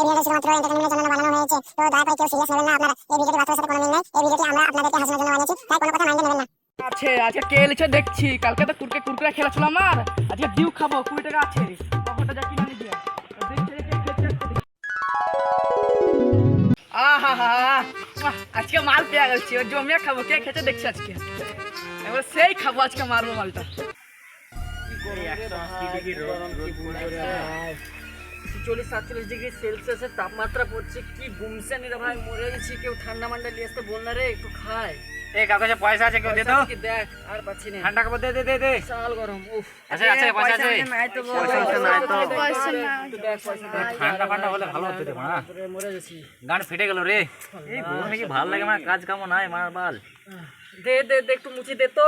ভিডিওটি শুধুমাত্র এন্টারটেইনমেন্টের জন্য বানানো হয়েছে। তো দয়া করে কেউ সিরিয়াস নেবেন না আপনারা। এই ভিডিওটি বাস্তবের সাথে কোনো মিল নেই। এই ভিডিওটি আমরা আপনাদেরকে হাসানোর জন্য বানিয়েছি, তাই কোনো কথা মাইন্ডে নেবেন না। আছে আজকে কে লিখে দেখছি, কালকে তো কুরকুরে খেলা ছিল আমার, আজকে ডিউ খাবো, 20 টাকা আছে, কখনটা যা কিনে নিয়ে গিয়া আজকে মাল পেয়ে গেছি, ওর জমিয়া খাবো, কে খেতে দেখছি আজকে, এবার সেই খাবো, আজকে মারবো মালটা। 47 ডিগ্রি সেলসিয়াসের তাপমাত্রা পড়ছে, কি বুমসে নি রে ভাই, মরে গেছি। কেউ ঠান্ডা মান্ডা নিয়ে আসতে বল না রে, একটু খায়। এই কাছে পয়সা আছে, কেউ দে তো। দেখ আর পাচ্ছি না, ঠান্ডা কাপড় দে। চাল গরম। উফ আছে পয়সা আছে, নাই তো বল, পয়সা নাই তো। পয়সা নাই তো, দেখ পয়সা দে। ঠান্ডা হলে ভালো হতো রে মা, মরে গেছি, গান ফেটে গেল রে। এই গরমে কি ভালো লাগে, আমার কাজ কাম নাই মার বাল। দে একটু মুছি দে তো।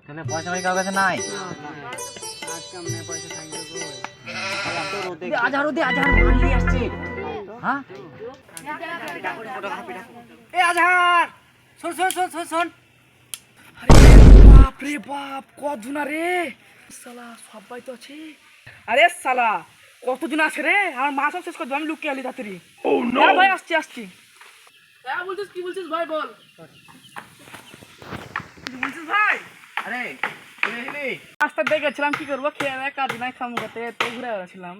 তাহলে পয়সা ভাই কার কাছে নাই? আজ কাম নেই, পয়সা থাকবে কই? আজহারু মাল নিয়ে আসছে। হ্যাঁ এ আজহার, শোন। বাপ রে বাপ, কতজন রে শালা, সবাই তো আছে। আরে শালা কতজন আছে রে, আমার মা সব শেষ করে দেবো, আমি লুকিয়ে আলি তাড়াতাড়ি। হ্যাঁ ভাই, আসছি। হ্যাঁ বলছিস, কি বলছিস ভাই, বল। কি বলছিস ভাই? আরে রাস্তা দেখেছিলাম, কি করবো, খেয়ে দেয়, কাজ নাই, খামু খেতে, তো ঘুরে বেড়াচ্ছিলাম।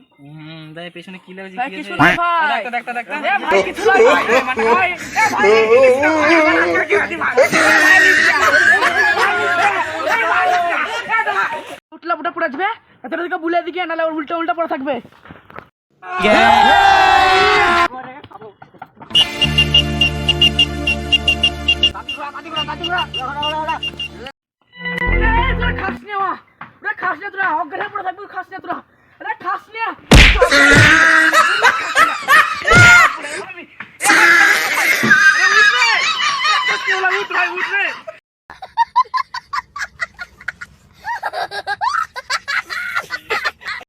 দাই পেছনে কি লাগছে? ভাই কিছু নাই ভাই, দেখ এ ভাই কিছু নাই ভাই, মানে ভাই, এ ভাই উঠলা পুটা পুরা যাবে, এত দিকে বুলে দিকে, নালে উল্টা পড়ে থাকবে। খাস নিয়ে তোরা, অজ্ঞান পড়ে থাকবি, খাস নিয়ে তোরা, খাস নিয়ে উঠ রে।